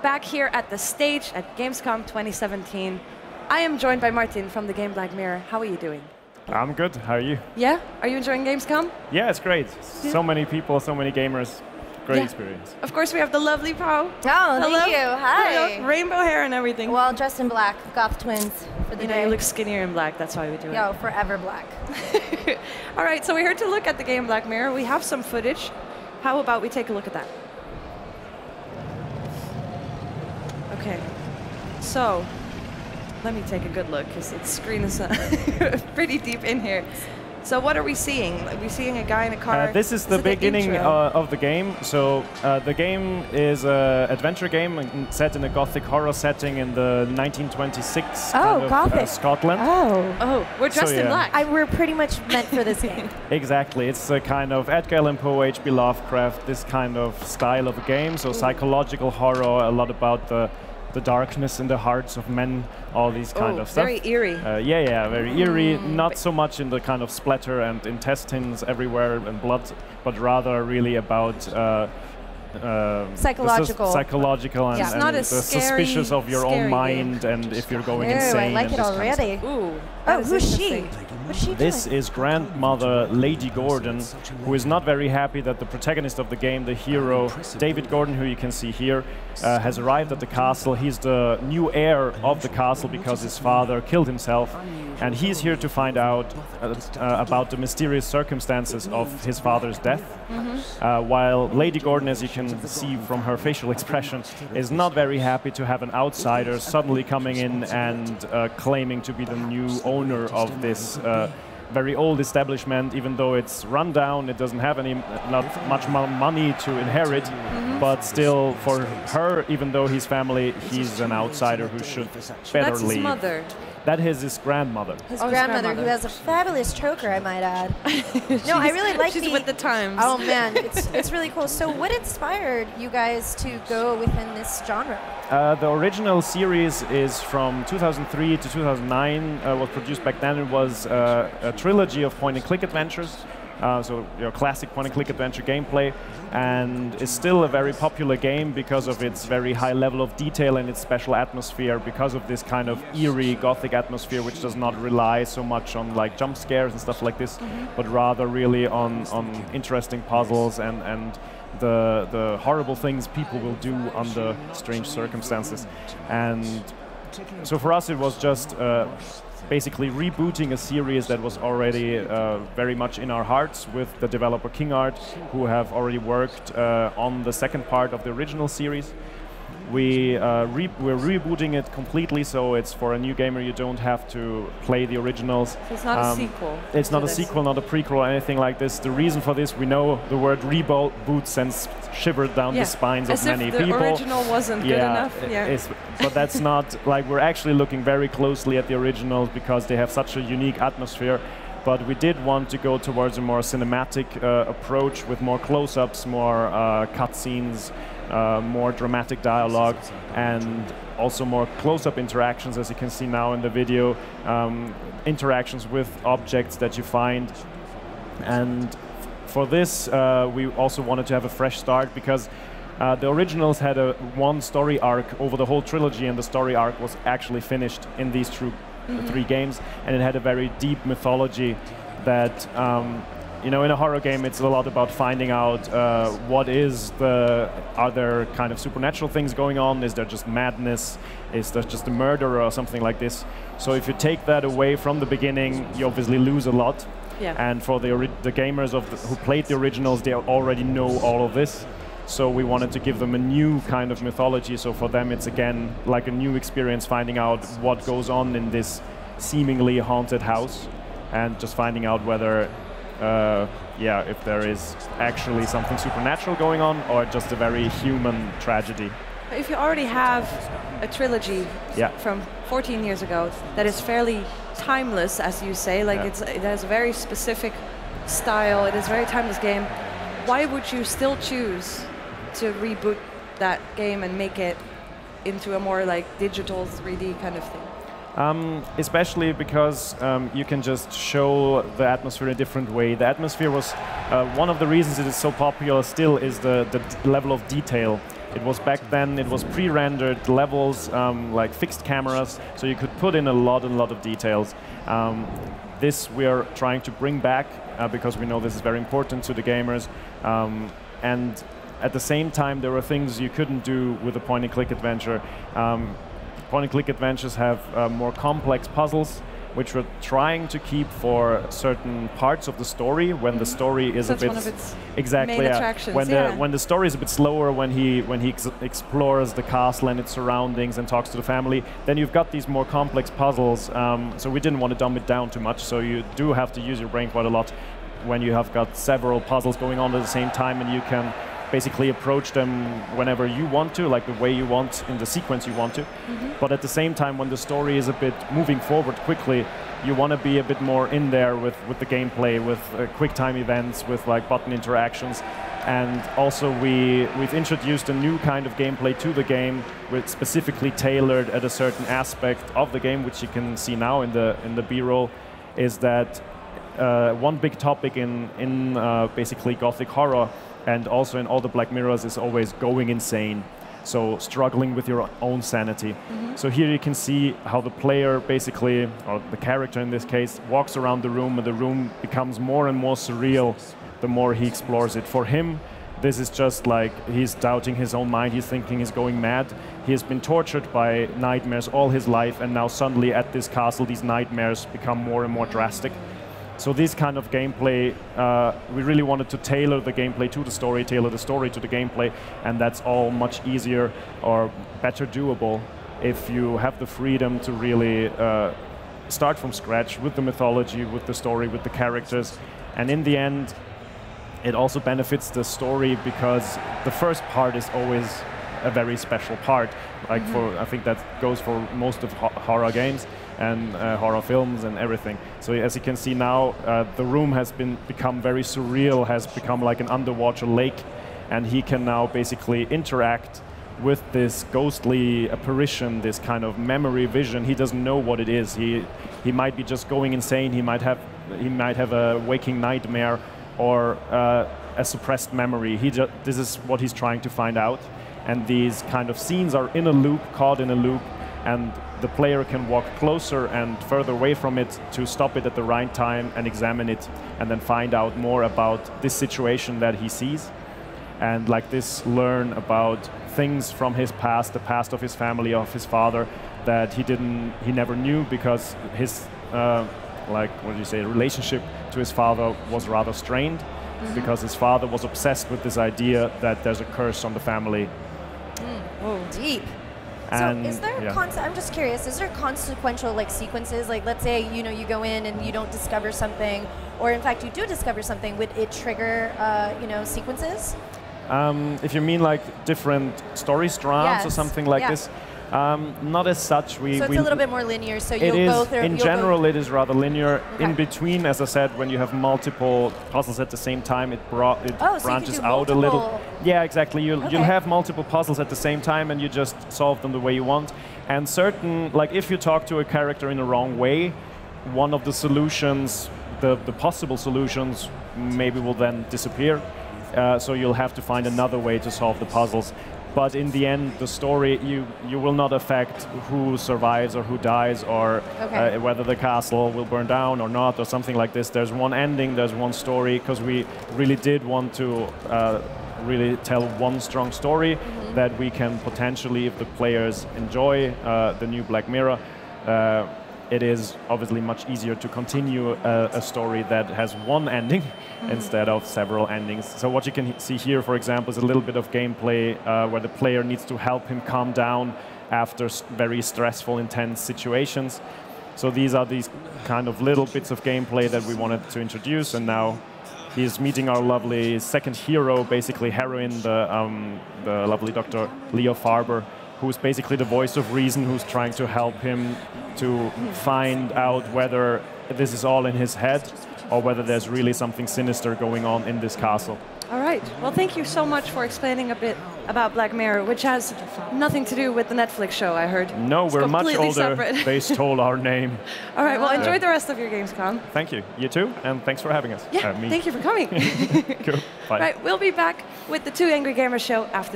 back here at the stage at Gamescom 2017. I am joined by Martin from the game Black Mirror. How are you doing? I'm good. How are you? Yeah? Are you enjoying Gamescom? Yeah, it's great. So many people, so many gamers. Great experience. Of course, we have the lovely Pao. Oh, thank you. Hi. Hello. Rainbow hair and everything. Well, dressed in black. Goth twins for the day. You look skinnier in black. That's why we do it. Yo, forever black. All right, so we're here to look at the game Black Mirror. We have some footage. How about we take a look at that? Okay. So, let me take a good look, because the screen is pretty deep in here. So what are we seeing? Are we seeing a guy in a car? This is the beginning of the game. So the game is an adventure game set in a gothic horror setting in the 1926 Scotland. Oh, we're dressed in black. We're pretty much meant for this game. Exactly. It's a kind of Edgar Allan Poe, H.P. Lovecraft, this kind of style of a game. So psychological horror, a lot about the darkness in the hearts of men, all these kind of stuff. Very eerie. Very eerie. Not so much in the kind of splatter and intestines everywhere and blood, but rather really about psychological and, the suspicious of your own mind and if you're going insane. I like it already. Ooh. Oh, who's she? What's she doing? This is grandmother Lady Gordon, who is not very happy that the protagonist of the game, the hero, David Gordon, who you can see here, has arrived at the castle. He's the new heir of the castle because his father killed himself. And he's here to find out about the mysterious circumstances of his father's death. While Lady Gordon, as you can see from her facial expression, is not very happy to have an outsider suddenly coming in and claiming to be the new owner of this very old establishment. Even though it's run down, it doesn't have not much money to inherit, but still for her, even though he's family, he's an outsider who should better leave. That's his mother. That is his grandmother. His grandmother, who has a fabulous choker, I might add. No, I really like she's with the times. Oh man, it's really cool. So what inspired you guys to go within this genre? The original series is from 2003 to 2009. Was produced back then. It was a trilogy of point-and-click adventures. So your classic point-and-click adventure gameplay, and is still a very popular game because of its very high level of detail and its special atmosphere, because of this kind of eerie gothic atmosphere, which does not rely so much on like jump scares and stuff like this, but rather really on interesting puzzles and the horrible things people will do under strange circumstances. And so for us it was just basically rebooting a series that was already very much in our hearts with the developer King Art, who have already worked on the second part of the original series. We're rebooting it completely, so it's for a new gamer. You don't have to play the originals. So it's not a sequel. It's not a sequel, not a prequel, or anything like this. The reason for this, we know the word reboot sends shivered down the spines of many people. The original wasn't good enough. But that's not like, we're actually looking very closely at the originals because they have such a unique atmosphere. But we did want to go towards a more cinematic approach with more close-ups, more cutscenes, more dramatic dialogue, and also more close-up interactions, as you can see now in the video, interactions with objects that you find. And for this, we also wanted to have a fresh start because the originals had one story arc over the whole trilogy, and the story arc was actually finished in these three games, and it had a very deep mythology that you know, in a horror game, it's a lot about finding out are there kind of supernatural things going on? Is there just madness? Is there just a murderer or something like this? So if you take that away from the beginning, you obviously lose a lot. And for the gamers who played the originals, they already know all of this. So we wanted to give them a new kind of mythology. So for them, it's again like a new experience, finding out what goes on in this seemingly haunted house, and just finding out whether if there is actually something supernatural going on or just a very human tragedy. If you already have a trilogy from 14 years ago that is fairly timeless, as you say, like it has a very specific style, it is a very timeless game, why would you still choose to reboot that game and make it into a more like digital 3D kind of thing? Especially because you can just show the atmosphere in a different way. The atmosphere was one of the reasons it is so popular still is the level of detail. It was back then, it was pre-rendered levels, like fixed cameras, so you could put in a lot of details. This we are trying to bring back because we know this is very important to the gamers. And at the same time, there were things you couldn't do with a point-and-click adventure. Point-and-click adventures have more complex puzzles, which we're trying to keep for certain parts of the story when the story is so a bit one of its exactly main attractions, when the story is a bit slower, when he explores the castle and its surroundings and talks to the family, then you've got these more complex puzzles. So we didn't want to dumb it down too much. So you do have to use your brain quite a lot when you have got several puzzles going on at the same time, and you can basically approach them whenever you want to, like the way you want, in the sequence you want to. But at the same time, when the story is a bit moving forward quickly, you want to be a bit more in there with the gameplay, with quick time events, with like button interactions. And also we've introduced a new kind of gameplay to the game, with specifically tailored at a certain aspect of the game, which you can see now in the B-roll, is that one big topic in basically Gothic horror and also in all the Black Mirrors is always going insane. So struggling with your own sanity. So here you can see how the player basically, or the character in this case, walks around the room, and the room becomes more and more surreal the more he explores it. For him, this is just like he's doubting his own mind, he's thinking he's going mad. He has been tortured by nightmares all his life, and now suddenly at this castle, these nightmares become more and more drastic. So this kind of gameplay, we really wanted to tailor the gameplay to the story, tailor the story to the gameplay, and that's all much easier or better doable if you have the freedom to really start from scratch with the mythology, with the story, with the characters. And in the end, it also benefits the story because the first part is always a very special part. Like I think that goes for most of horror games and horror films and everything. So as you can see now, the room has become very surreal, has become like an underwater lake, and he can now basically interact with this ghostly apparition, this kind of memory vision. He doesn't know what it is. He might be just going insane. He might have a waking nightmare or a suppressed memory. This is what he's trying to find out. And these kind of scenes are in a loop, caught in a loop, and the player can walk closer and further away from it to stop it at the right time and examine it, and then find out more about this situation that he sees. And like this, learn about things from his past, the past of his family, of his father, that he never knew because his, relationship to his father was rather strained, because his father was obsessed with this idea that there's a curse on the family. Oh, deep. And so is there I'm just curious, is there consequential like sequences? Like let's say you go in and you don't discover something, or in fact you do discover something, would it trigger sequences? If you mean like different story strands or something like this, not as such. So it's a little bit more linear, so you'll go through... In general, it is rather linear. Okay. In between, as I said, when you have multiple puzzles at the same time, it branches out a little. Yeah, exactly. You'll have multiple puzzles at the same time, and you just solve them the way you want. And certain, like if you talk to a character in the wrong way, one of the solutions, the possible solutions, maybe will then disappear. So you'll have to find another way to solve the puzzles. But in the end, the story, you will not affect who survives or who dies, or whether the castle will burn down or not, or something like this. There's one ending, there's one story, because we really did want to really tell one strong story that we can potentially, if the players enjoy the new Black Mirror, it is obviously much easier to continue a story that has one ending instead of several endings. So what you can see here, for example, is a little bit of gameplay where the player needs to help him calm down after very stressful, intense situations. So these are these kind of little bits of gameplay that we wanted to introduce, and now he's meeting our lovely second hero, basically heroine, the lovely Dr. Leo Farber, who's basically the voice of reason, who's trying to help him to find out whether this is all in his head or whether there's really something sinister going on in this castle. All right. Well, thank you so much for explaining a bit about Black Mirror, which has nothing to do with the Netflix show, I heard. No, we're much older. Separate. They stole our name. All right. Well, enjoy the rest of your Gamescom. Thank you. You too. And thanks for having us. Yeah, thank you for coming. Cool. Bye. Right. We'll be back with the Two Angry Gamers show after